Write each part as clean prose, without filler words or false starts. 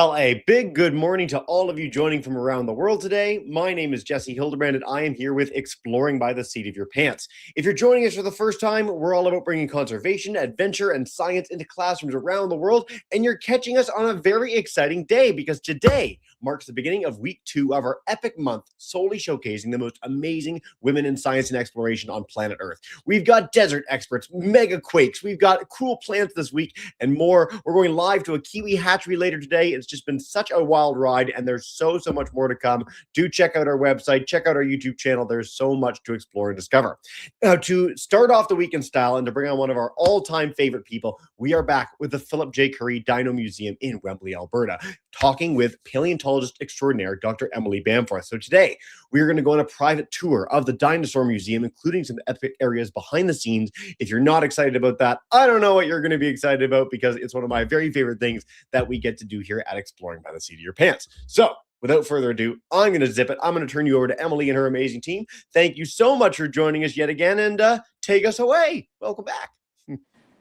Well, a big good morning to all of you joining from around the world today. My name is Jesse Hildebrand, and I am here with Exploring by the Seat of Your Pants. If you're joining us for the first time, we're all about bringing conservation, adventure, and science into classrooms around the world, and you're catching us on a very exciting day because today marks the beginning of week 2 of our epic month, solely showcasing the most amazing women in science and exploration on planet Earth. We've got desert experts, mega quakes, we've got cool plants this week, and more. We're going live to a Kiwi hatchery later today. It's just been such a wild ride, and there's so much more to come. Do check out our website, check out our YouTube channel. There's so much to explore and discover. Now, to start off the week in style and to bring on one of our all-time favorite people, we are back with the Phillip J. Currie Dino Museum in Wembley, Alberta, talking with paleontologist extraordinaire Dr. Emily Bamforth. So today, we are going to go on a private tour of the Dinosaur Museum, including some epic areas behind the scenes. If you're not excited about that, I don't know what you're going to be excited about, because it's one of my very favorite things that we get to do here at Exploring by the Seat of Your Pants. So without further ado, I'm going to zip it. I'm going to turn you over to Emily and her amazing team. Thank you so much for joining us yet again, and take us away. Welcome back.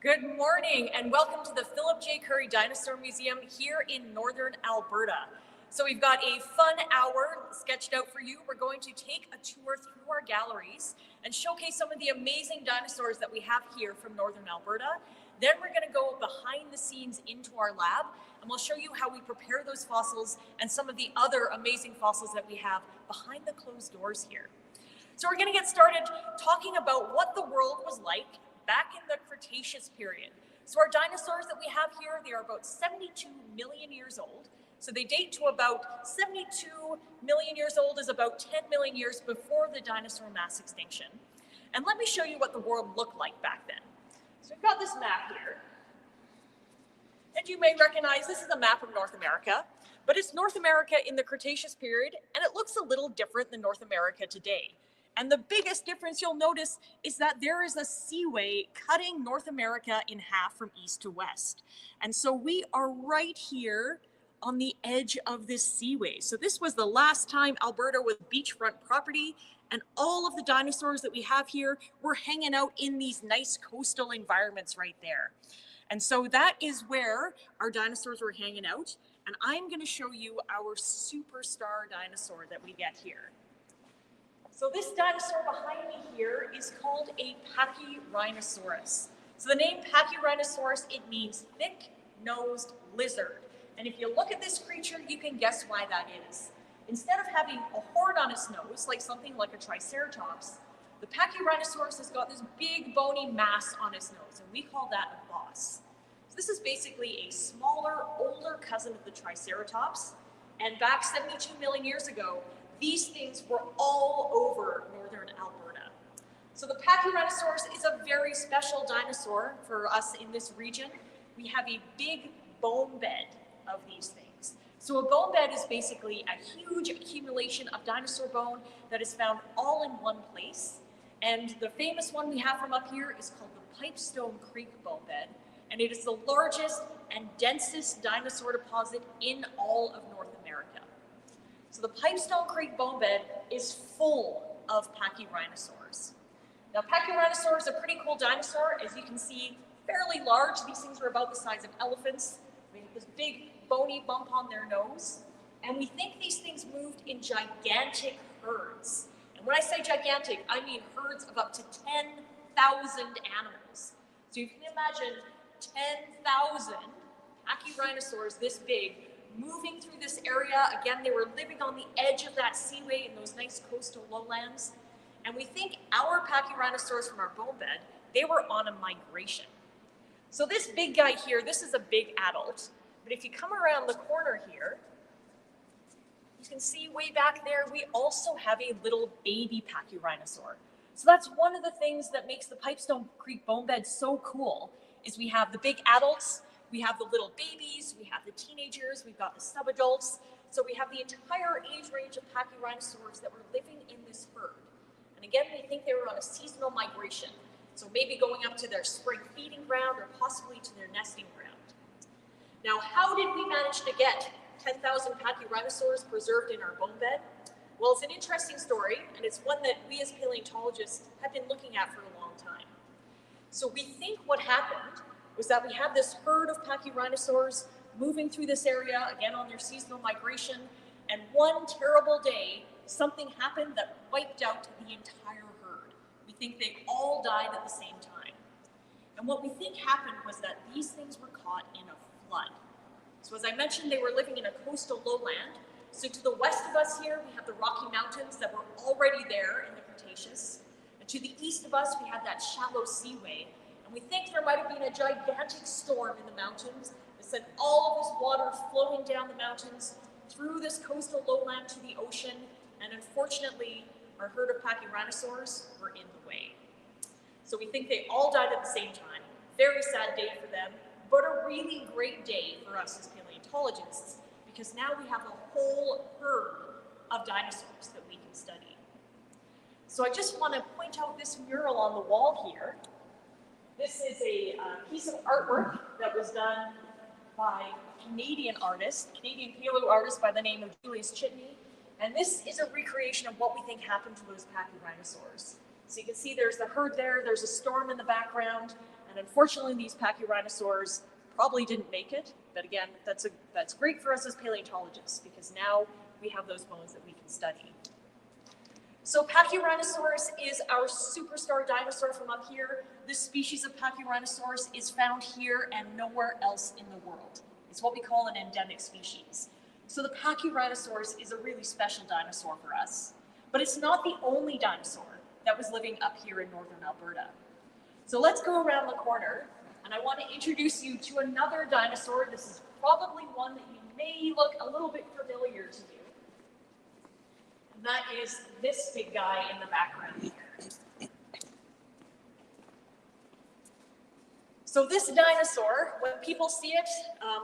Good morning and welcome to the Phillip J. Currie Dinosaur Museum here in northern Alberta. So we've got a fun hour sketched out for you. We're going to take a tour through our galleries and showcase some of the amazing dinosaurs that we have here from northern Alberta. Then we're going to go behind the scenes into our lab, and we'll show you how we prepare those fossils and some of the other amazing fossils that we have behind the closed doors here. So we're going to get started talking about what the world was like back in the Cretaceous period. So our dinosaurs that we have here, they are about 72 million years old. So they date to about 72 million years old, is about 10 million years before the dinosaur mass extinction. And let me show you what the world looked like back then. So we've got this map here. And you may recognize this is a map of North America, but it's North America in the Cretaceous period, and it looks a little different than North America today. And the biggest difference you'll notice is that there is a seaway cutting North America in half from east to west. And so we are right here on the edge of this seaway. So this was the last time Alberta was beachfront property, and all of the dinosaurs that we have here were hanging out in these nice coastal environments right there. And so that is where our dinosaurs were hanging out. And I'm going to show you our superstar dinosaur that we get here. So this dinosaur behind me here is called a Pachyrhinosaurus. So the name Pachyrhinosaurus, it means thick-nosed lizard. And if you look at this creature, you can guess why that is. Instead of having a horn on its nose, like something like a Triceratops, the Pachyrhinosaurus has got this big bony mass on its nose, and we call that a boss. So this is basically a smaller, older cousin of the Triceratops. And back 72 million years ago, these things were all over northern Alberta. So the Pachyrhinosaurus is a very special dinosaur for us in this region. We have a big bone bed of these things. So a bone bed is basically a huge accumulation of dinosaur bone that is found all in one place. And the famous one we have from up here is called the Pipestone Creek bone bed. And it is the largest and densest dinosaur deposit in all of North America. So the Pipestone Creek bone bed is full of Pachyrhinosaurs. Now, Pachyrhinosaurs is a pretty cool dinosaur. As you can see, fairly large. These things are about the size of elephants. They have this big bony bump on their nose. And we think these things moved in gigantic herds. And when I say gigantic, I mean herds of up to 10,000 animals. So you can imagine 10,000 Pachyrhinosaurs this big moving through this area. Again, they were living on the edge of that seaway in those nice coastal lowlands. And we think our Pachyrhinosaurs from our bone bed, they were on a migration. So this big guy here, this is a big adult. But if you come around the corner here, you can see way back there, we also have a little baby Pachyrhinosaur. So that's one of the things that makes the Pipestone Creek bone bed so cool, is we have the big adults, we have the little babies, we have the teenagers, we've got the subadults. So we have the entire age range of Pachyrhinosaurs that were living in this herd. And again, we think they were on a seasonal migration. So maybe going up to their spring feeding ground or possibly to their nesting ground. Now, how did we manage to get 10,000 Pachyrhinosaurs preserved in our bone bed? Well, it's an interesting story, and it's one that we as paleontologists have been looking at for a long time. So we think what happened was that we had this herd of Pachyrhinosaurs moving through this area, again on their seasonal migration, and one terrible day, something happened that wiped out the entire herd. We think they all died at the same time. And what we think happened was that these things were caught in a flood. So as I mentioned, they were living in a coastal lowland. So to the west of us here, we have the Rocky Mountains that were already there in the Cretaceous. And to the east of us, we have that shallow seaway. And we think there might have been a gigantic storm in the mountains that sent all of this water flowing down the mountains through this coastal lowland to the ocean. And unfortunately, our herd of pachyrhinosaurs were in the way. So we think they all died at the same time. Very sad day for them, but a really great day for us as paleontologists, because now we have a whole herd of dinosaurs that we can study. So I just want to point out this mural on the wall here. This is a piece of artwork that was done by a Canadian paleo artist by the name of Julius Chitney. And this is a recreation of what we think happened to those pachyrhinosaurs. So you can see there's the herd there, there's a storm in the background, and unfortunately these pachyrhinosaurs probably didn't make it. But again, that's great for us as paleontologists, because now we have those bones that we can study. So Pachyrhinosaurus is our superstar dinosaur from up here. This species of Pachyrhinosaurus is found here and nowhere else in the world. It's what we call an endemic species. So the Pachyrhinosaurus is a really special dinosaur for us. But it's not the only dinosaur that was living up here in northern Alberta. So let's go around the corner, and I want to introduce you to another dinosaur. This is probably one that you may look a little bit familiar to you. And that is this big guy in the background here. So this dinosaur, when people see it,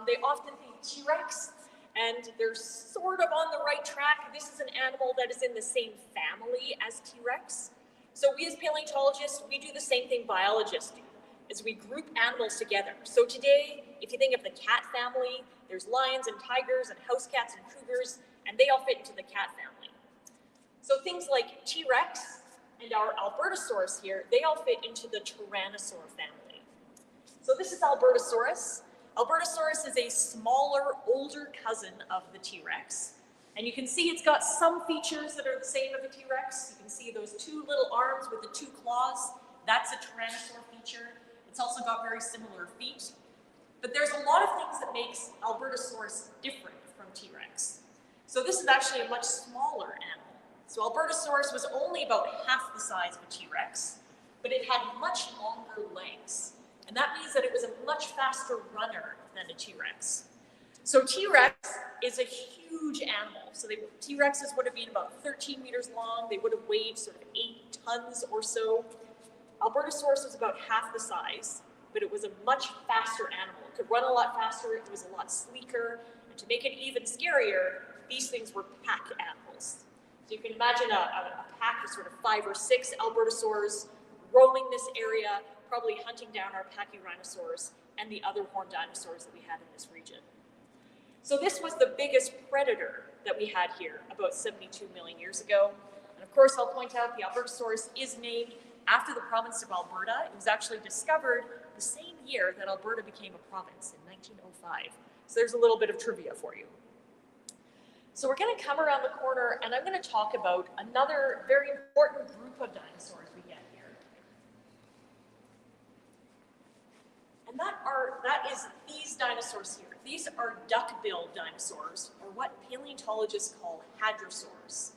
they often think T-Rex, and they're sort of on the right track. This is an animal that is in the same family as T-Rex. So we as paleontologists, we do the same thing biologists do, is we group animals together. So today, if you think of the cat family, there's lions and tigers and house cats and cougars, and they all fit into the cat family. So things like T-Rex and our Albertosaurus here, they all fit into the Tyrannosaur family. So this is Albertosaurus. Albertosaurus is a smaller, older cousin of the T-Rex. And you can see it's got some features that are the same as the T-Rex. You can see those two little arms with the two claws. That's a Tyrannosaur feature. It's also got very similar feet. But there's a lot of things that makes Albertosaurus different from T-Rex. So this is actually a much smaller animal. So Albertosaurus was only about half the size of a T-Rex, but it had much longer legs. And that means that it was a much faster runner than a T-Rex. So T-Rex is a huge animal. So T-Rexes would have been about 13 meters long. They would have weighed sort of 8 tons or so. Albertosaurus was about half the size, but it was a much faster animal. It could run a lot faster. It was a lot sleeker. And to make it even scarier, these things were pack animals. So you can imagine a pack of sort of 5 or 6 Albertosaurs roaming this area, probably hunting down our pachyrhinosaurs and the other horned dinosaurs that we had in this region. So this was the biggest predator that we had here about 72 million years ago. And of course, I'll point out the Albertosaurus is named after the province of Alberta. It was actually discovered the same year that Alberta became a province in 1905. So there's a little bit of trivia for you. So we're going to come around the corner, and I'm going to talk about another very important group of dinosaurs we get here. And that is these dinosaurs here. These are duck-billed dinosaurs, or what paleontologists call hadrosaurs.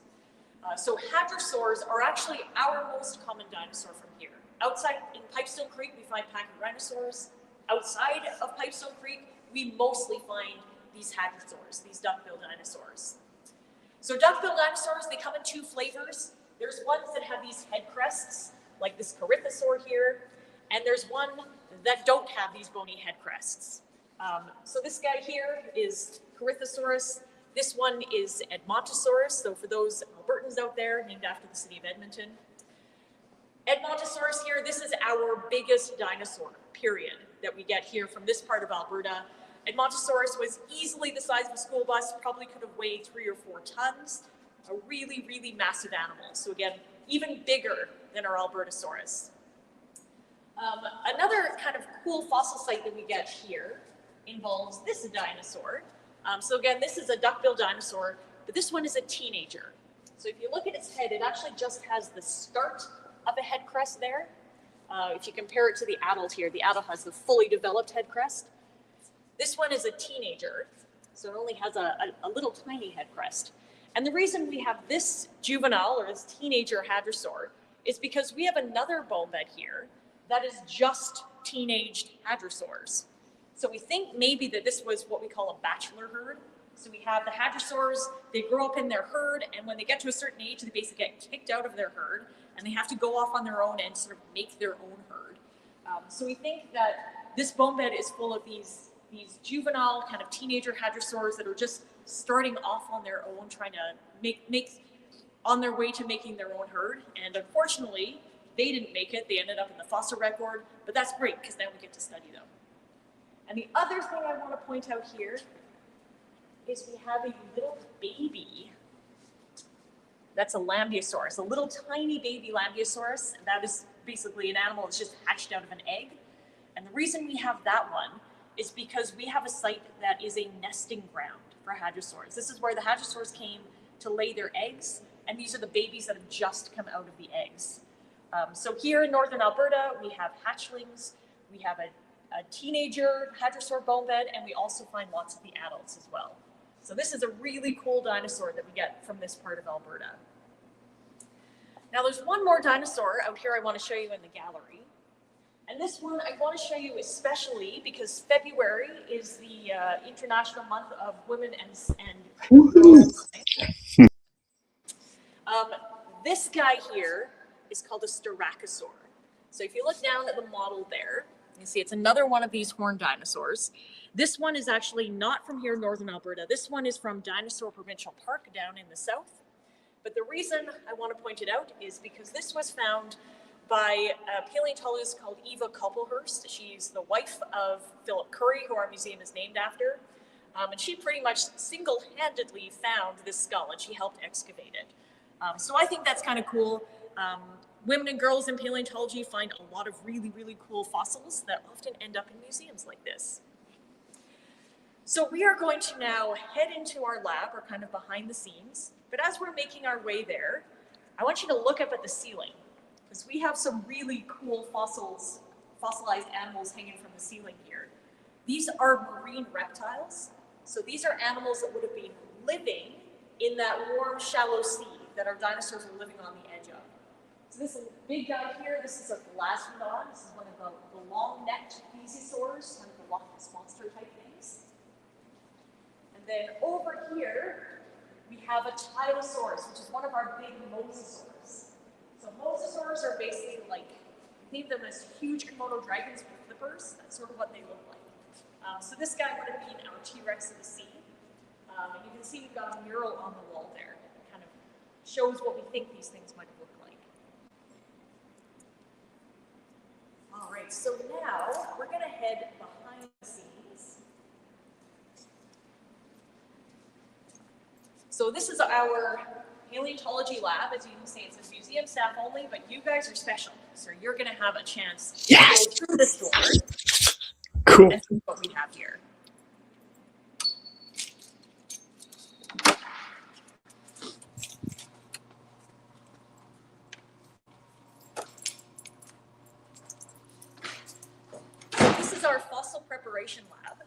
So hadrosaurs are actually our most common dinosaur from here. Outside in Pipestone Creek, we find pachyrhinosaurs. Outside of Pipestone Creek, we mostly find these hadrosaurs, these duck-billed dinosaurs. So duck-billed dinosaurs, they come in 2 flavors. There's ones that have these head crests, like this Corythosaur here, and there's one that don't have these bony head crests. So this guy here is Corythosaurus. This one is Edmontosaurus, so for those Albertans out there, named after the city of Edmonton. Edmontosaurus here, this is our biggest dinosaur, period, that we get here from this part of Alberta. Edmontosaurus was easily the size of a school bus, probably could have weighed 3 or 4 tons. A really, really massive animal. So again, even bigger than our Albertosaurus. Another kind of cool fossil site that we get here involves this dinosaur. So again, this is a duck-billed dinosaur, but this one is a teenager. So if you look at its head, it actually just has the start of a head crest there. If you compare it to the adult here, the adult has the fully developed head crest. This one is a teenager, so it only has a little tiny head crest. And the reason we have this juvenile or this teenager hadrosaur is because we have another bone bed here that is just teenaged hadrosaurs. So we think maybe that this was what we call a bachelor herd. So we have the hadrosaurs, they grow up in their herd, and when they get to a certain age, they basically get kicked out of their herd, and they have to go off on their own and sort of make their own herd. So we think that this bone bed is full of these juvenile kind of teenager hadrosaurs that are just starting off on their own, trying to make on their way to making their own herd. And unfortunately, they didn't make it. They ended up in the fossil record, but that's great because now we get to study them. And the other thing I want to point out here is we have a little baby. That's a Lambeosaurus, a little tiny baby Lambeosaurus. That is basically an animal that's just hatched out of an egg. And the reason we have that one is because we have a site that is a nesting ground for hadrosaurs. This is where the hadrosaurs came to lay their eggs, and these are the babies that have just come out of the eggs. So here in northern Alberta, we have hatchlings, we have a teenager hadrosaur bone bed, and we also find lots of the adults as well. So this is a really cool dinosaur that we get from this part of Alberta. Now there's one more dinosaur out here I want to show you in the gallery. And this one I want to show you especially because February is the International Month of Women and Girls. This guy here is called a Styracosaur. So if you look down at the model there, you see it's another one of these horned dinosaurs. This one is actually not from here in northern Alberta. This one is from Dinosaur Provincial Park down in the south. But the reason I want to point it out is because this was found by a paleontologist called Eva Koppelhurst. She's the wife of Phillip Currie, who our museum is named after. And she pretty much single-handedly found this skull, and she helped excavate it. So I think that's kind of cool. Women and girls in paleontology find a lot of really, really cool fossils that often end up in museums like this. So we are going to now head into our lab, or kind of behind the scenes. But as we're making our way there, I want you to look up at the ceiling, because we have some really cool fossilized animals hanging from the ceiling here. These are marine reptiles. So these are animals that would have been living in that warm, shallow sea that our dinosaurs are living on the edge of. So this is a big guy here. This is a Glasnodon. This is one of the long-necked plesiosaurs, one of the Loch Ness Monster type things. And then over here, we have a Tylosaurus, which is one of our big mosasaurs. So mosasaurs are basically like, think of them as huge Komodo dragons with flippers. That's sort of what they look like. So this guy would have been our T-Rex of the sea. And you can see we've got a mural on the wall there. It kind of shows what we think these things might have looked like. All right, so now we're going to head behind the scenes. So this is our paleontology lab. As you can see, it's a museum staff only, but you guys are special. So you're going to have a chance to go through this door. Cool. And see what we have here. This is our fossil preparation lab.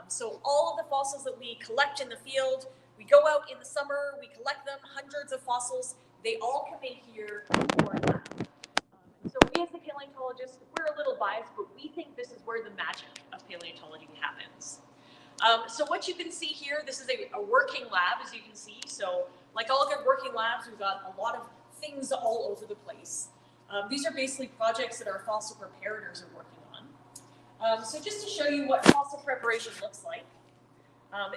So all of the fossils that we collect in the field, we go out in the summer, we collect them, hundreds of fossils. They all come in here for our lab. So we as the paleontologists, we're a little biased, but we think this is where the magic of paleontology happens. So what you can see here, this is a working lab, as you can see. So like all good working labs, we've got a lot of things all over the place. These are basically projects that our fossil preparators are working on. So just to show you what fossil preparation looks like,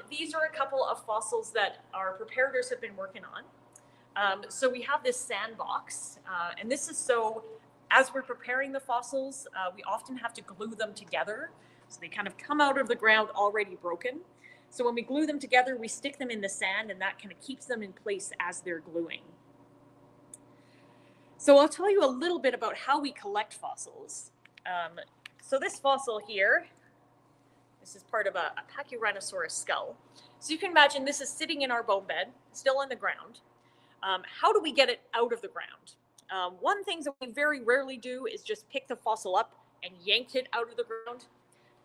these are a couple of fossils that our preparators have been working on. So we have this sandbox, and this is so as we're preparing the fossils, we often have to glue them together. So they kind of come out of the ground already broken. So when we glue them together, we stick them in the sand, and that kind of keeps them in place as they're gluing. So I'll tell you a little bit about how we collect fossils. So this fossil here This is part of a Pachyrhinosaurus skull. So you can imagine this is sitting in our bone bed, still in the ground. How do we get it out of the ground? One thing that we very rarely do is just pick the fossil up and yank it out of the ground.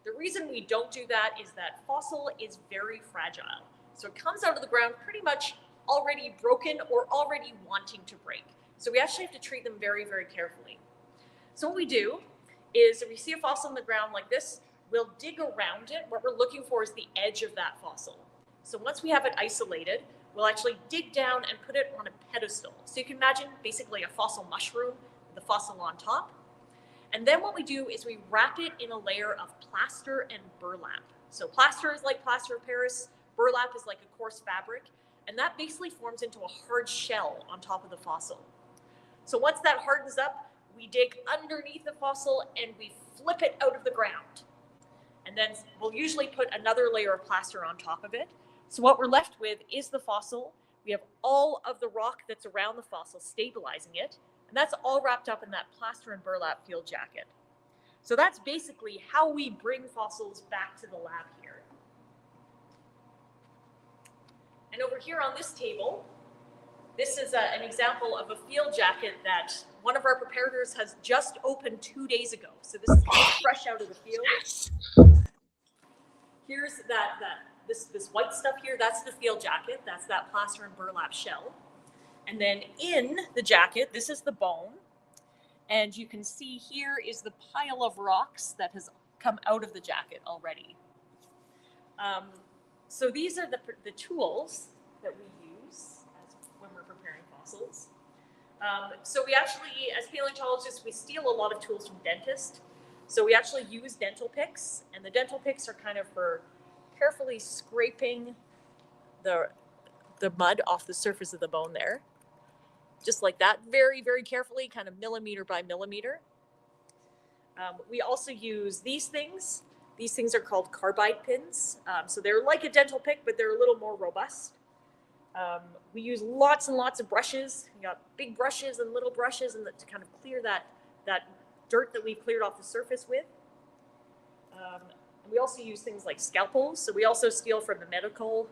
The reason we don't do that is that fossil is very fragile. So it comes out of the ground pretty much already broken or already wanting to break. So we actually have to treat them very, very carefully. So what we do is if we see a fossil in the ground like this, we'll dig around it. What we're looking for is the edge of that fossil. So once we have it isolated, we'll actually dig down and put it on a pedestal. So you can imagine basically a fossil mushroom, the fossil on top. And then what we do is we wrap it in a layer of plaster and burlap. So plaster is like plaster of Paris, burlap is like a coarse fabric, and that basically forms into a hard shell on top of the fossil. So once that hardens up, we dig underneath the fossil and we flip it out of the ground. And then we'll usually put another layer of plaster on top of it. So what we're left with is the fossil. We have all of the rock that's around the fossil stabilizing it. And that's all wrapped up in that plaster and burlap field jacket. So that's basically how we bring fossils back to the lab here. And over here on this table, this is an example of a field jacket that one of our preparators has just opened 2 days ago. So this is fresh out of the field. Here's this white stuff here, that's the field jacket. That's that plaster and burlap shell. And then in the jacket, this is the bone. And you can see here is the pile of rocks that has come out of the jacket already. So these are the tools that we use when we're preparing fossils. So we actually, as paleontologists, we steal a lot of tools from dentists. So we actually use dental picks, and the dental picks are kind of for carefully scraping the mud off the surface of the bone there. Just like that, very, very carefully, kind of millimeter by millimeter. We also use these things. These things are called carbide pins. So they're like a dental pick, but they're a little more robust. We use lots and lots of brushes. We got big brushes and little brushes and to kind of clear that dirt that we've cleared off the surface with. And we also use things like scalpels. So we also steal from the medical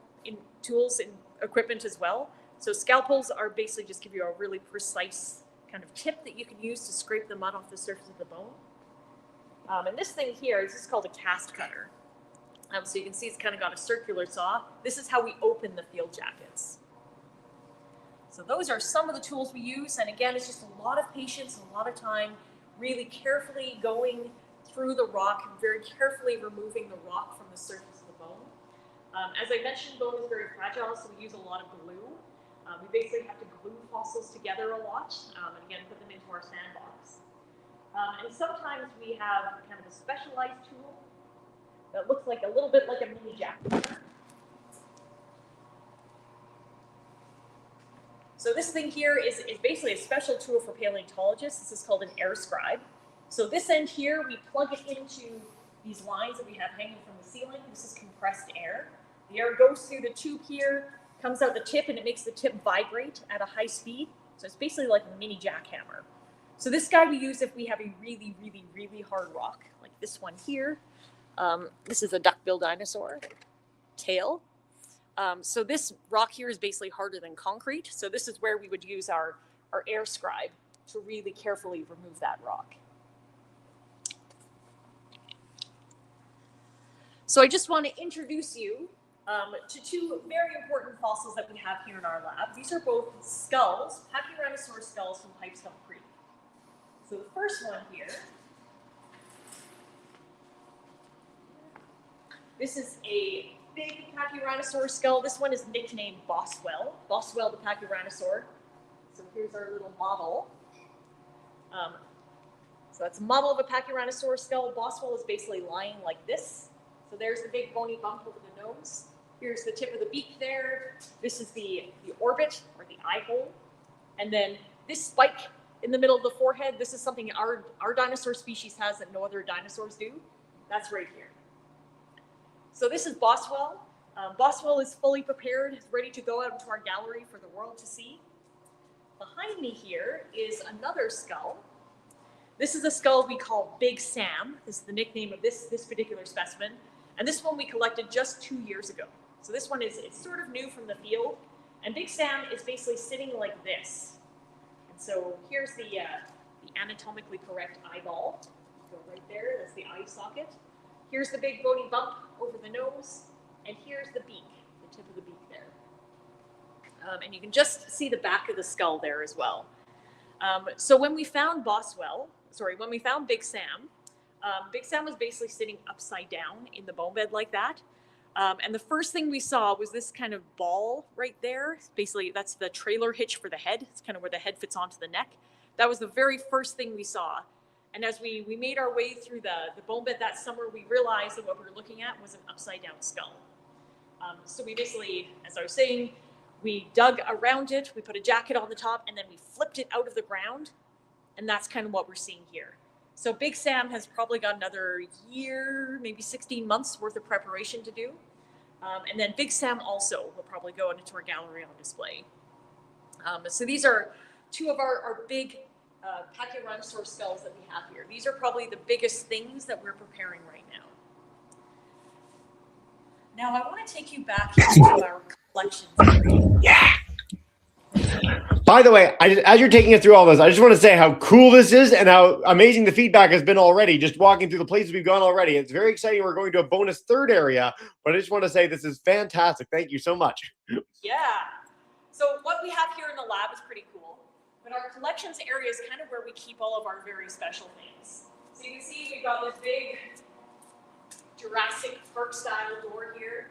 tools and equipment as well. So scalpels are basically just give you a really precise kind of tip that you can use to scrape the mud off the surface of the bone. And this thing here is called a cast cutter. So you can see it's kind of got a circular saw. This is how we open the field jackets. So those are some of the tools we use. And again, it's just a lot of patience, a lot of time, really carefully going through the rock and very carefully removing the rock from the surface of the bone. As I mentioned, bone is very fragile, so we use a lot of glue. We basically have to glue fossils together a lot, and again, put them into our sandbox. And sometimes we have kind of a specialized tool that looks like a little bit like a mini jackhammer. So this thing here is basically a special tool for paleontologists. This is called an air scribe. So this end here, we plug it into these lines that we have hanging from the ceiling. This is compressed air. The air goes through the tube here, comes out the tip, and it makes the tip vibrate at a high speed. So it's basically like a mini jackhammer. So this guy we use if we have a really, really, really hard rock, like this one here. This is a duck-billed dinosaur tail. So this rock here is basically harder than concrete. So this is where we would use our air scribe to really carefully remove that rock. So I just want to introduce you to two very important fossils that we have here in our lab. These are both skulls, Pachyrhinosaur skulls from Pipestone Creek. So the first one here, this is a big Pachyrhinosaur skull. This one is nicknamed Boswell the Pachyrhinosaur. So here's our little model. So that's a model of a Pachyrhinosaur skull. Boswell is basically lying like this. So there's the big bony bump over the nose. Here's the tip of the beak there. This is the orbit, or the eye hole. And then this spike in the middle of the forehead, this is something our dinosaur species has that no other dinosaurs do. That's right here. So this is Boswell. Boswell is fully prepared, is ready to go out into our gallery for the world to see. Behind me here is another skull. This is a skull we call Big Sam. This is the nickname of this particular specimen. And this one we collected just 2 years ago. So this one it's sort of new from the field. And Big Sam is basically sitting like this. And so here's the anatomically correct eyeball. Go right there, that's the eye socket. Here's the big bony bump over the nose. And here's the beak, the tip of the beak there. And you can just see the back of the skull there as well. So when we found when we found Big Sam was basically sitting upside down in the bone bed like that. And the first thing we saw was this kind of ball right there. Basically, that's the trailer hitch for the head. It's kind of where the head fits onto the neck. That was the very first thing we saw. And as we made our way through the bone bed that summer, we realized that what we were looking at was an upside down skull. So we basically, as I was saying, we dug around it, we put a jacket on the top, and then we flipped it out of the ground. And that's kind of what we're seeing here. So Big Sam has probably got another year, maybe 16 months worth of preparation to do. And then Big Sam also will probably go into our gallery on display. So these are two of our big Paleontologist skulls that we have here. These are probably the biggest things that we're preparing right now. Now I want to take you back into our collections area. Yeah. By the way, as you're taking us through all this, I just want to say how cool this is and how amazing the feedback has been already, just walking through the places we've gone already. It's very exciting. We're going to a bonus third area, but I just want to say this is fantastic. Thank you so much. Yeah. So what we have here in the lab is pretty cool, but our collections area is kind of where we keep all of our very special things. So you can see we've got this big Jurassic Park style door here.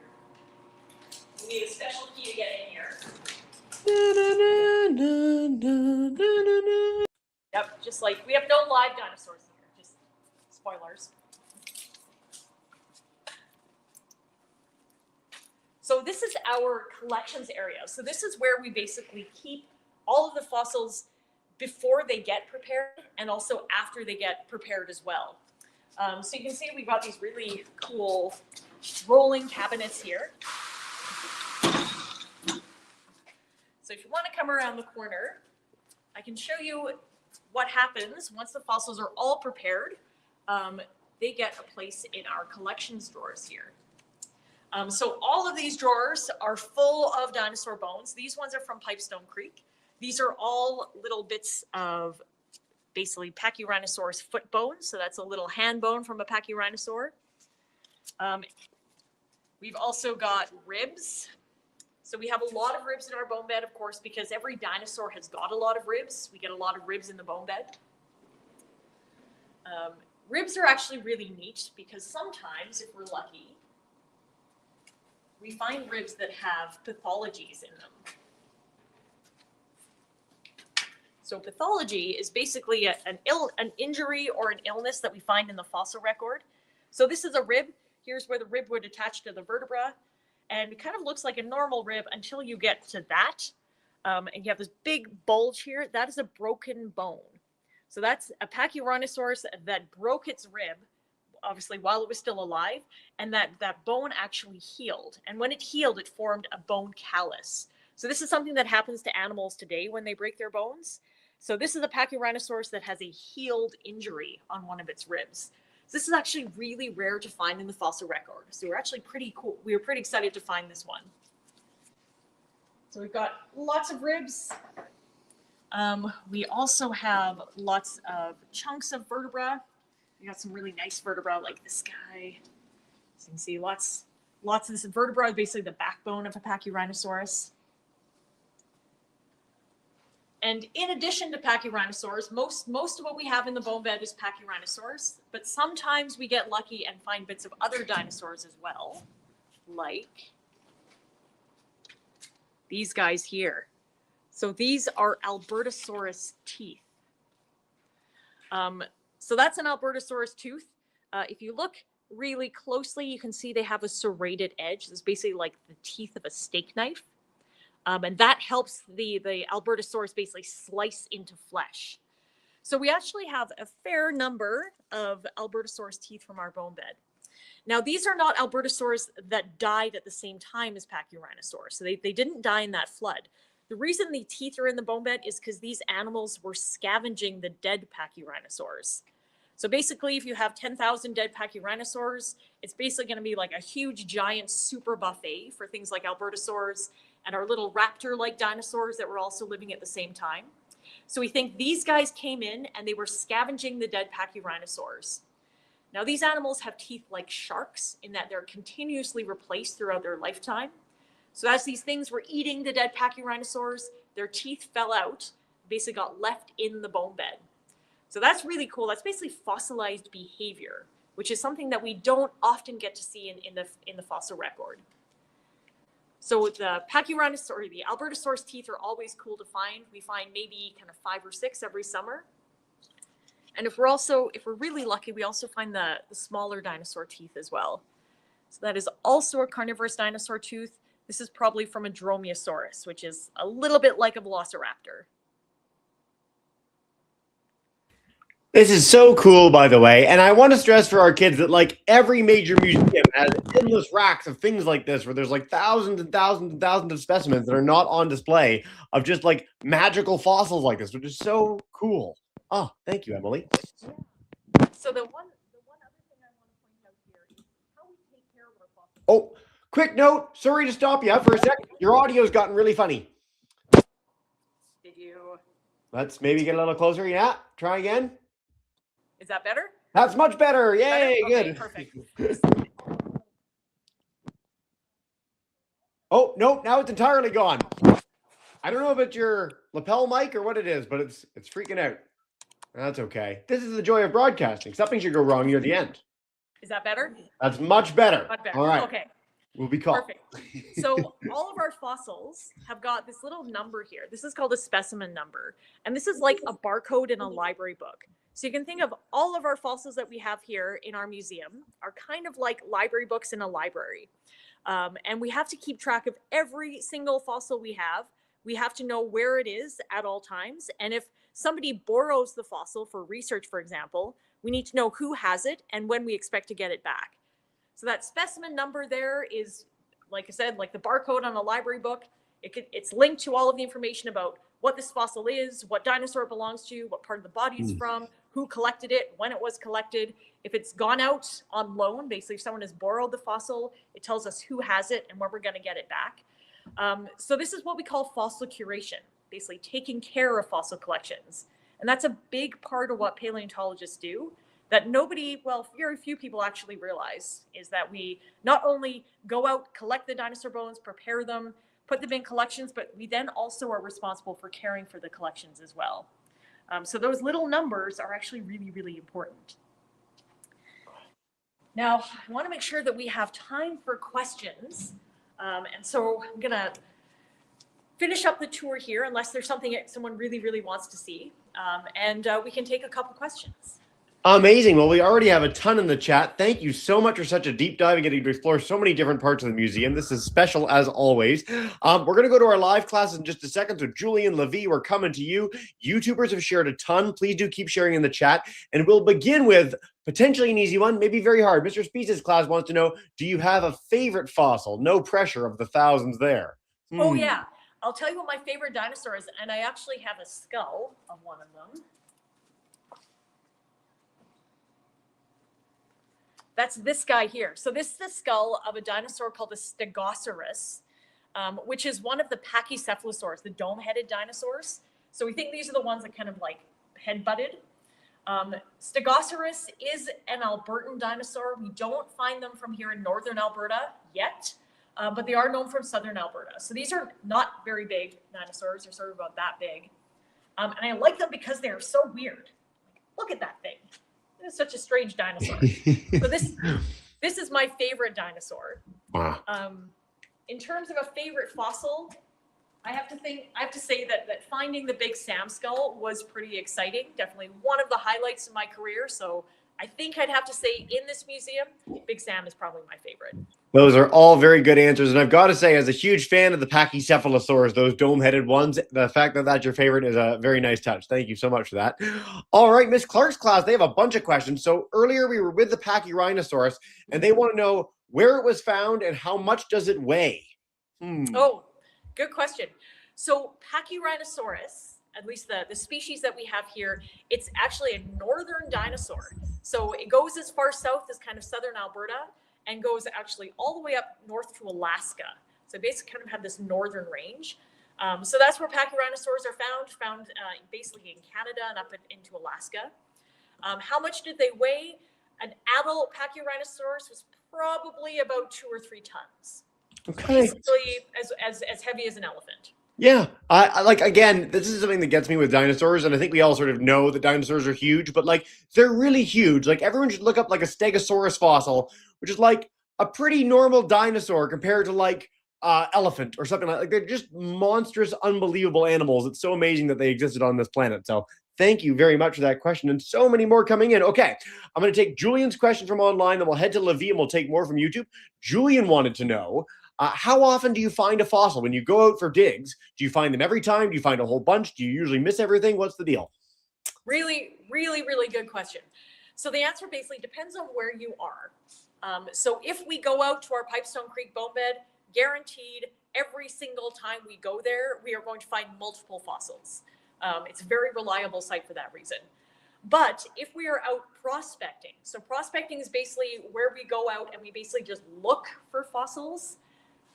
We need a special key to get in here. Yep, just like we have no live dinosaurs here, just spoilers. So this is our collections area. So this is where we basically keep all of the fossils before they get prepared and also after they get prepared as well. So you can see we've got these really cool rolling cabinets here. So if you want to come around the corner, I can show you what happens once the fossils are all prepared. They get a place in our collections drawers here. So all of these drawers are full of dinosaur bones. These ones are from Pipestone Creek. These are all little bits of basically Pachyrhinosaurus foot bones. So that's a little hand bone from a Pachyrhinosaur. We've also got ribs. So we have a lot of ribs in our bone bed, of course, because every dinosaur has got a lot of ribs. We get a lot of ribs in the bone bed. Ribs are actually really neat because sometimes, if we're lucky, we find ribs that have pathologies in them. So pathology is basically an injury or an illness that we find in the fossil record. So this is a rib. Here's where the rib would attach to the vertebra. And it kind of looks like a normal rib until you get to that. And you have this big bulge here. That is a broken bone. So that's a Pachyrhinosaurus that broke its rib, obviously, while it was still alive. And that bone actually healed. And when it healed, it formed a bone callus. So this is something that happens to animals today when they break their bones. So this is a Pachyrhinosaurus that has a healed injury on one of its ribs. So this is actually really rare to find in the fossil record. So we're actually pretty cool. We were pretty excited to find this one. So we've got lots of ribs. We also have lots of chunks of vertebra. We got some really nice vertebra like this guy. So you can see lots of this vertebra is basically the backbone of a Pachyrhinosaurus. And in addition to Pachyrhinosaurs, most of what we have in the bone bed is Pachyrhinosaurs, but sometimes we get lucky and find bits of other dinosaurs as well, like these guys here. So these are Albertosaurus teeth. So that's an Albertosaurus tooth. If you look really closely, you can see they have a serrated edge. It's basically like the teeth of a steak knife. And that helps the Albertosaurus basically slice into flesh. So we actually have a fair number of Albertosaurus teeth from our bone bed. Now, these are not Albertosaurus that died at the same time as Pachyrhinosaurus. So they didn't die in that flood. The reason the teeth are in the bone bed is because these animals were scavenging the dead Pachyrhinosaurs. So basically, if you have 10,000 dead pachyrhinosaurs, it's basically going to be like a huge, giant, super buffet for things like Albertosaurs and our little raptor-like dinosaurs that were also living at the same time. So we think these guys came in and they were scavenging the dead pachyrhinosaurs. Now, these animals have teeth like sharks in that they're continuously replaced throughout their lifetime. So as these things were eating the dead pachyrhinosaurs, their teeth fell out, basically got left in the bone bed. So that's really cool. That's basically fossilized behavior, which is something that we don't often get to see in the fossil record. So the pachyrhinosaur, or the Albertosaurus teeth are always cool to find. We find maybe kind of 5 or 6 every summer. And if we're really lucky, we also find the smaller dinosaur teeth as well. So that is also a carnivorous dinosaur tooth. This is probably from a Dromaeosaurus, which is a little bit like a velociraptor. This is so cool, by the way. And I want to stress for our kids that like every major museum has endless racks of things like this where there's like thousands and thousands and thousands of specimens that are not on display of just like magical fossils like this, which is so cool. Oh, thank you, Emily. So the one other thing I want to point out here is how we take care of our fossils. Oh, quick note. Sorry to stop you for a second. Your audio's gotten really funny. Did you? Let's maybe get a little closer. Yeah, try again. Is that better? That's much better. Yay, better? Okay, good. Perfect. Oh, no, now it's entirely gone. I don't know if it's your lapel mic or what it is, but it's freaking out. That's okay. This is the joy of broadcasting. Something should go wrong near the end. Is that better? That's much better. Much better. All right. Okay. We'll be caught. Perfect. So all of our fossils have got this little number here. This is called a specimen number. And this is like a barcode in a library book. So you can think of all of our fossils that we have here in our museum are kind of like library books in a library. And we have to keep track of every single fossil we have. We have to know where it is at all times. And if somebody borrows the fossil for research, for example, we need to know who has it and when we expect to get it back. So that specimen number there is, like I said, like the barcode on a library book. It's linked to all of the information about what this fossil is, what dinosaur it belongs to, what part of the body it's from, who collected it, when it was collected. If it's gone out on loan, basically if someone has borrowed the fossil, it tells us who has it and when we're going to get it back. So this is what we call fossil curation, basically taking care of fossil collections. And that's a big part of what paleontologists do that very few people actually realize, is that we not only go out, collect the dinosaur bones, prepare them, put them in collections, but we then also are responsible for caring for the collections as well. So those little numbers are actually really, really important. Now, I want to make sure that we have time for questions. And so I'm going to finish up the tour here, unless there's something that someone really, really wants to see. And we can take a couple questions. Amazing. Well, we already have a ton in the chat. Thank you so much for such a deep dive and getting to explore so many different parts of the museum. This is special as always. We're going to go to our live classes in just a second. So Julian Levy, we're coming to you. YouTubers have shared a ton. Please do keep sharing in the chat. And we'll begin with potentially an easy one, maybe very hard. Mr. Spee's class wants to know, do you have a favorite fossil? No pressure of the thousands there. Oh, yeah. I'll tell you what my favorite dinosaur is. And I actually have a skull of one of them. That's this guy here. So this is the skull of a dinosaur called a Stegosaurus, which is one of the pachycephalosaurs, the dome-headed dinosaurs. So we think these are the ones that kind of like head-butted. Stegosaurus is an Albertan dinosaur. We don't find them from here in northern Alberta yet, but they are known from southern Alberta. So these are not very big dinosaurs. They're sort of about that big. And I like them because they are so weird. Look at that thing. It's such a strange dinosaur. So this is my favorite dinosaur. Wow. In terms of a favorite fossil, I have to say that finding the Big Sam skull was pretty exciting. Definitely one of the highlights of my career. So I think I'd have to say in this museum, Big Sam is probably my favorite. Those are all very good answers. And I've got to say, as a huge fan of the pachycephalosaurs, those dome-headed ones, the fact that that's your favorite is a very nice touch. Thank you so much for that. All right, Miss Clark's class, they have a bunch of questions. So earlier we were with the pachyrhinosaurus, and they want to know where it was found and how much does it weigh? Oh, good question. So Pachyrhinosaurus at least the species that we have here, it's actually a northern dinosaur. So it goes as far south as kind of southern Alberta and goes actually all the way up north to Alaska. So basically kind of have this northern range. So that's where pachyrhinosaurs are found basically in Canada and up into Alaska. How much did they weigh? An adult pachyrhinosaurus was probably about 2 or 3 tons. Okay. Basically as heavy as an elephant. Yeah, I like, again, this is something that gets me with dinosaurs, and I think we all sort of know that dinosaurs are huge, but like they're really huge. Like everyone should look up like a Stegosaurus fossil, which is like a pretty normal dinosaur compared to like elephant or something like they're just monstrous, unbelievable animals. It's so amazing that they existed on this planet. So thank you very much for that question, and so many more coming in. Okay, I'm going to take Julian's question from online, then we'll head to Levi and we'll take more from YouTube. Julian wanted to know, how often do you find a fossil when you go out for digs? Do you find them every time? Do you find a whole bunch? Do you usually miss everything? What's the deal? Really, really, really good question. So the answer basically depends on where you are. So if we go out to our Pipestone Creek bone bed, guaranteed every single time we go there, we are going to find multiple fossils. It's a very reliable site for that reason. But if we are out prospecting, so prospecting is basically where we go out and we basically just look for fossils,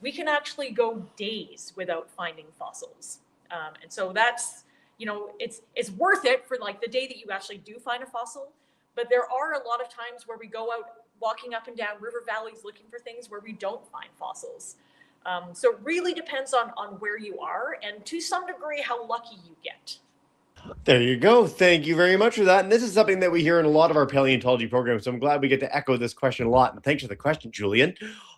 we can actually go days without finding fossils. And so that's, it's worth it for like the day that you actually do find a fossil. But there are a lot of times where we go out walking up and down river valleys looking for things where we don't find fossils. So it really depends on where you are and to some degree how lucky you get. There you go. Thank you very much for that. And this is something that we hear in a lot of our paleontology programs. So I'm glad we get to echo this question a lot. And thanks for the question, Julian.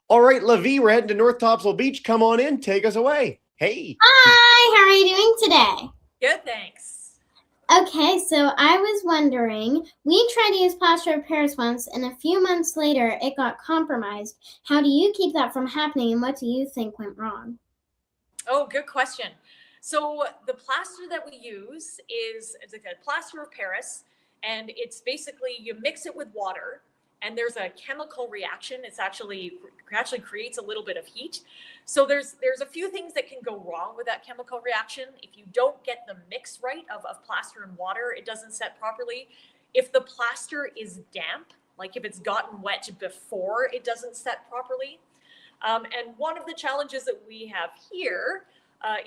All right, Levi, we're heading to North Topsail Beach. Come on in. Take us away. Hey. Hi, how are you doing today? Good, thanks. Okay, so I was wondering, we tried to use plaster of Paris once, and a few months later, it got compromised. How do you keep that from happening, and what do you think went wrong? Oh, good question. So the plaster that we use is like a plaster of Paris, and it's basically you mix it with water, and there's a chemical reaction. It's actually creates a little bit of heat. So there's a few things that can go wrong with that chemical reaction. If you don't get the mix right of plaster and water, it doesn't set properly. If the plaster is damp, like if it's gotten wet before, it doesn't set properly. And one of the challenges that we have here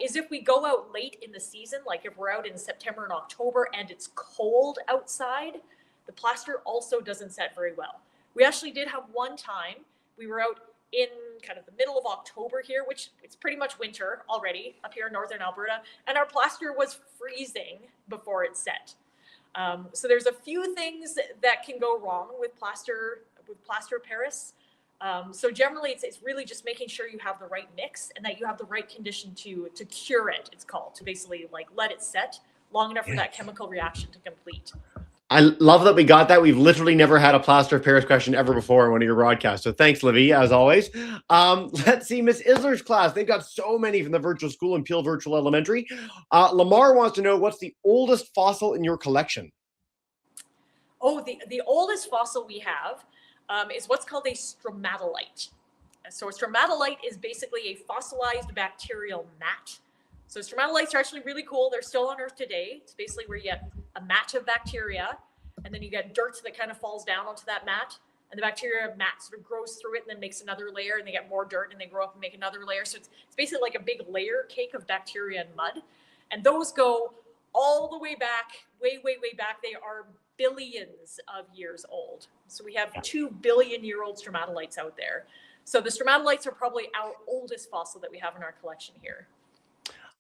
is if we go out late in the season, like if we're out in September and October and it's cold outside, the plaster also doesn't set very well. We actually did have one time, we were out in kind of the middle of October here, which it's pretty much winter already up here in northern Alberta, and our plaster was freezing before it set. So there's a few things that can go wrong with plaster of Paris. So generally it's really just making sure you have the right mix and that you have the right condition to cure it, it's called, to basically like let it set long enough for that chemical reaction to complete. I love that we got that. We've literally never had a plaster of Paris question ever before in one of your broadcasts. So thanks, Livy, as always. Let's see, Miss Isler's class. They've got so many from the virtual school and Peel Virtual Elementary. Lamar wants to know, what's the oldest fossil in your collection? Oh, the oldest fossil we have is what's called a stromatolite. So a stromatolite is basically a fossilized bacterial mat. So stromatolites are actually really cool. They're still on Earth today. It's basically where you get a mat of bacteria, and then you get dirt that kind of falls down onto that mat, and the bacteria mat sort of grows through it and then makes another layer, and they get more dirt and they grow up and make another layer. So it's basically like a big layer cake of bacteria and mud. And those go all the way back, way, way, way back. They are billions of years old. So we have 2 billion-year-old stromatolites out there. So the stromatolites are probably our oldest fossil that we have in our collection here.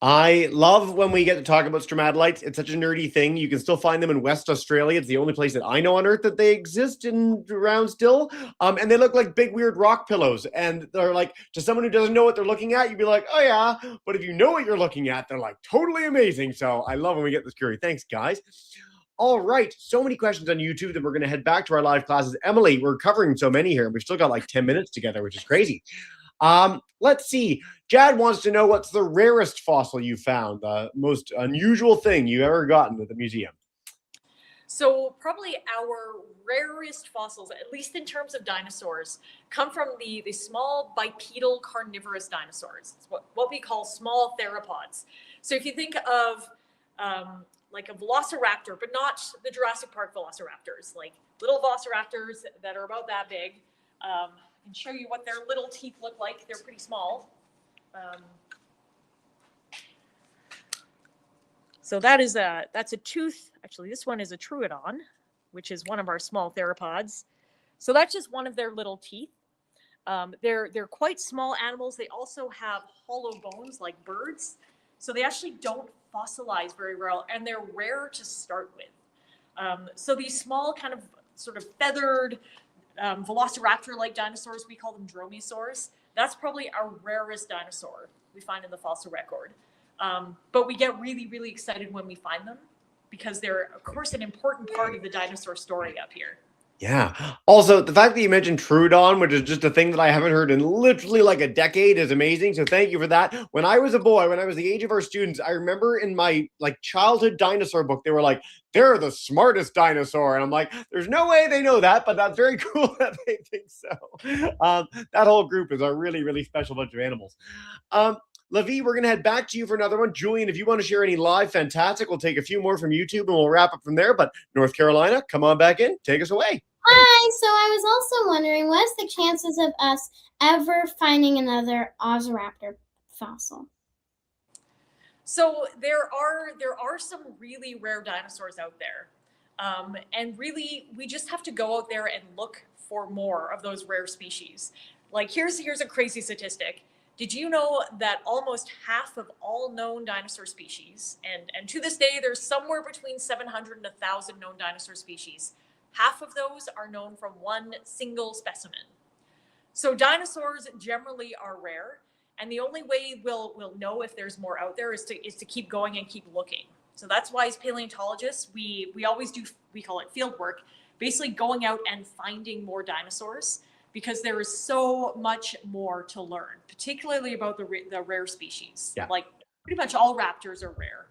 I love when we get to talk about stromatolites. It's such a nerdy thing. You can still find them in West Australia. It's the only place that I know on Earth that they exist in around still. And they look like big, weird rock pillows. And they're like, to someone who doesn't know what they're looking at, you'd be like, oh yeah. But if you know what you're looking at, they're like totally amazing. So I love when we get this Currie. Thanks, guys. All right, so many questions on YouTube that we're going to head back to our live classes. Emily, we're covering so many here. We've still got like 10 minutes together, which is crazy. Let's see. Jad wants to know, what's the rarest fossil you found, the most unusual thing you've ever gotten at the museum? So probably our rarest fossils, at least in terms of dinosaurs, come from the small bipedal carnivorous dinosaurs. It's what we call small theropods. So if you think of like a velociraptor, but not the Jurassic Park velociraptors, like little velociraptors that are about that big. And show you what their little teeth look like. They're pretty small. So that's a tooth. Actually, this one is a Troodon, which is one of our small theropods. So that's just one of their little teeth. They're quite small animals. They also have hollow bones like birds. So they actually don't fossilize very well, and they're rare to start with. So these small kind of sort of feathered velociraptor-like dinosaurs, we call them dromaeosaurs. That's probably our rarest dinosaur we find in the fossil record. But we get really, really excited when we find them because they're, of course, an important part of the dinosaur story up here. Yeah. Also, the fact that you mentioned Troodon, which is just a thing that I haven't heard in literally like a decade, is amazing. So thank you for that. When I was a boy, when I was the age of our students, I remember in my like childhood dinosaur book, they were like, they're the smartest dinosaur. And I'm like, there's no way they know that, but that's very cool that they think so. That whole group is a really, really special bunch of animals. Levi, we're going to head back to you for another one. Julian, if you want to share any live, fantastic. We'll take a few more from YouTube and we'll wrap up from there. But North Carolina, come on back in. Take us away. Hi, so I was also wondering, what's the chances of us ever finding another Ozoraptor fossil? So there are some really rare dinosaurs out there. And really, we just have to go out there and look for more of those rare species. Like here's a crazy statistic. Did you know that almost half of all known dinosaur species, and to this day, there's somewhere between 700 and 1,000 known dinosaur species, half of those are known from one single specimen. So dinosaurs generally are rare, and the only way we'll know if there's more out there is to keep going and keep looking. So that's why as paleontologists, we always do, we call it field work, basically going out and finding more dinosaurs, because there is so much more to learn, particularly about the rare species. Yeah. Like pretty much all raptors are rare.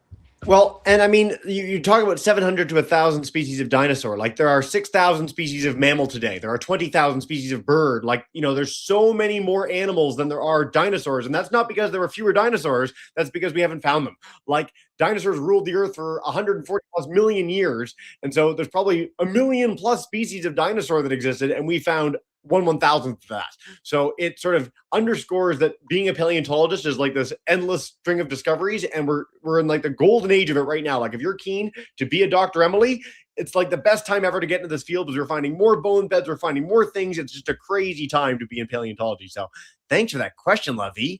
Well, and I mean, you talk about 700 to 1,000 species of dinosaur. Like there are 6,000 species of mammal today. There are 20,000 species of bird. Like, you know, there's so many more animals than there are dinosaurs. And that's not because there were fewer dinosaurs. That's because we haven't found them. Like dinosaurs ruled the earth for 140 plus million years. And so there's probably a million plus species of dinosaur that existed. And we found 1/1000th of that. So it sort of underscores that being a paleontologist is like this endless string of discoveries, and we're in like the golden age of it right now. Like if you're keen to be a Dr. Emily, it's like the best time ever to get into this field because we're finding more bone beds, we're finding more things. It's just a crazy time to be in paleontology. So thanks for that question, Levi.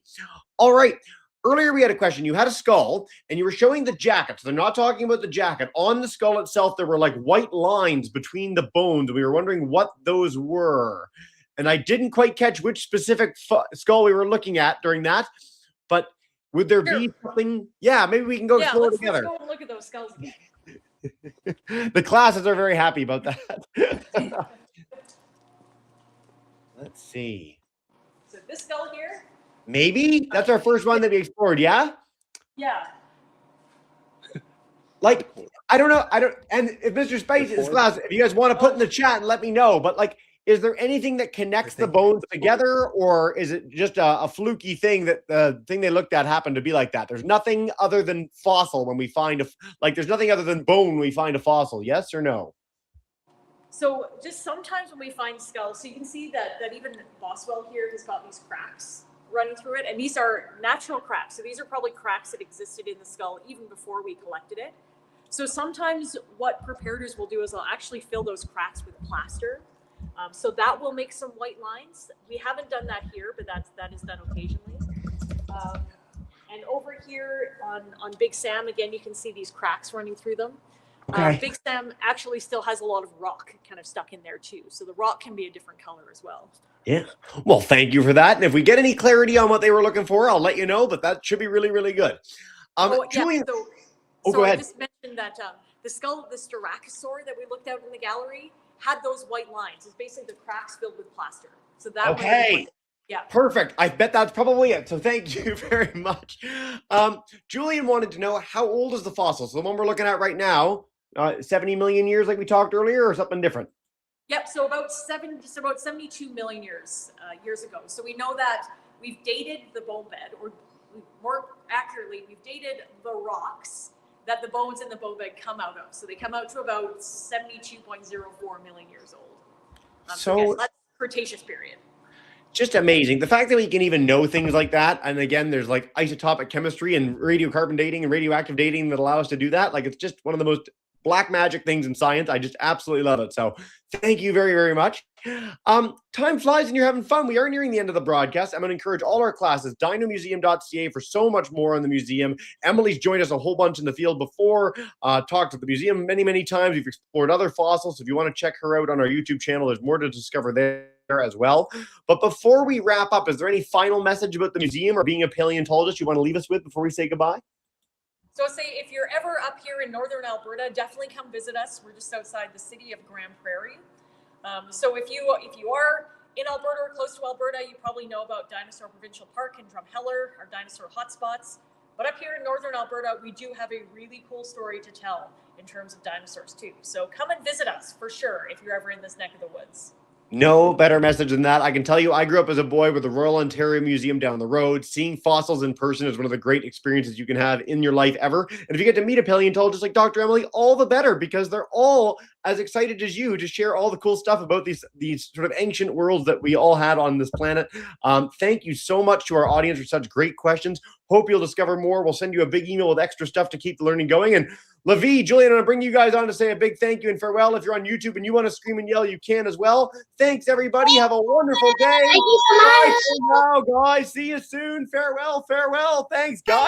All right. Earlier, we had a question. You had a skull, and you were showing the jacket. So they're not talking about the jacket. On the skull itself, there were like white lines between the bones. We were wondering what those were. And I didn't quite catch which specific skull we were looking at during that. But would there be something? Yeah, maybe we can go explore together. Let's go and look at those skulls again. The classes are very happy about that. Let's see. So this skull here. Maybe that's our first one that we explored. Yeah. Yeah. Like, I don't know. And if Mr. Spice is class, if you guys want to put in the chat and let me know, but like, is there anything that connects the bones together, or is it just a fluky thing that the thing they looked at happened to be like that? There's nothing other than fossil when we find there's nothing other than bone when we find a fossil. Yes or no? So just sometimes when we find skulls, so you can see that even Boswell here has got these cracks running through it, and these are natural cracks. So these are probably cracks that existed in the skull even before we collected it. So sometimes what preparators will do is they'll actually fill those cracks with plaster. So that will make some white lines. We haven't done that here, but that is done occasionally. And over here on Big Sam, again, you can see these cracks running through them. Okay. Big Sam actually still has a lot of rock kind of stuck in there too. So the rock can be a different color as well. Yeah. Well, thank you for that. And if we get any clarity on what they were looking for, I'll let you know, but that should be really, really good. Julian, go ahead. I just mentioned that the skull of the Styracosaur that we looked at in the gallery had those white lines. It's basically the cracks filled with plaster. So that okay. Yeah. Perfect. I bet that's probably it. So thank you very much. Julian wanted to know, how old is the fossil? So the one we're looking at right now, 70 million years like we talked earlier, or something different? Yep, so about 72 million years ago. So we know that we've dated the bone bed, or more accurately, we've dated the rocks that the bones in the bone bed come out of. So they come out to about 72.04 million years old. So yes, that's Cretaceous period. Just amazing. The fact that we can even know things like that. And again, there's like isotopic chemistry and radiocarbon dating and radioactive dating that allow us to do that. Like, it's just one of the most black magic things in science. I just absolutely love it. So thank you very, very much. Time flies and you're having fun. We are nearing the end of the broadcast. I'm going to encourage all our classes, dinomuseum.ca, for so much more on the museum. Emily's joined us a whole bunch in the field before, talked at the museum many, many times. We've explored other fossils. If you want to check her out on our YouTube channel, there's more to discover there as well. But before we wrap up, is there any final message about the museum or being a paleontologist you want to leave us with before we say goodbye? So say if you're ever up here in northern Alberta, definitely come visit us. We're just outside the city of Grand Prairie. So if you are in Alberta or close to Alberta, you probably know about Dinosaur Provincial Park and Drumheller, our dinosaur hotspots. But up here in northern Alberta, we do have a really cool story to tell in terms of dinosaurs too. So come and visit us for sure if you're ever in this neck of the woods. No better message than that. I can tell you, I grew up as a boy with the Royal Ontario Museum down the road. Seeing fossils in person is one of the great experiences you can have in your life ever. And if you get to meet a paleontologist like Dr. Emily, all the better, because they're all as excited as you to share all the cool stuff about these sort of ancient worlds that we all had on this planet. Thank you so much to our audience for such great questions. Hope you'll discover more. We'll send you a big email with extra stuff to keep the learning going. And Levi, Julian, I'm going to bring you guys on to say a big thank you and farewell. If you're on YouTube and you want to scream and yell, you can as well. Thanks, everybody. Have a wonderful day. Thank you so much. Bye for now, guys. See you soon. Farewell, farewell. Thanks, guys.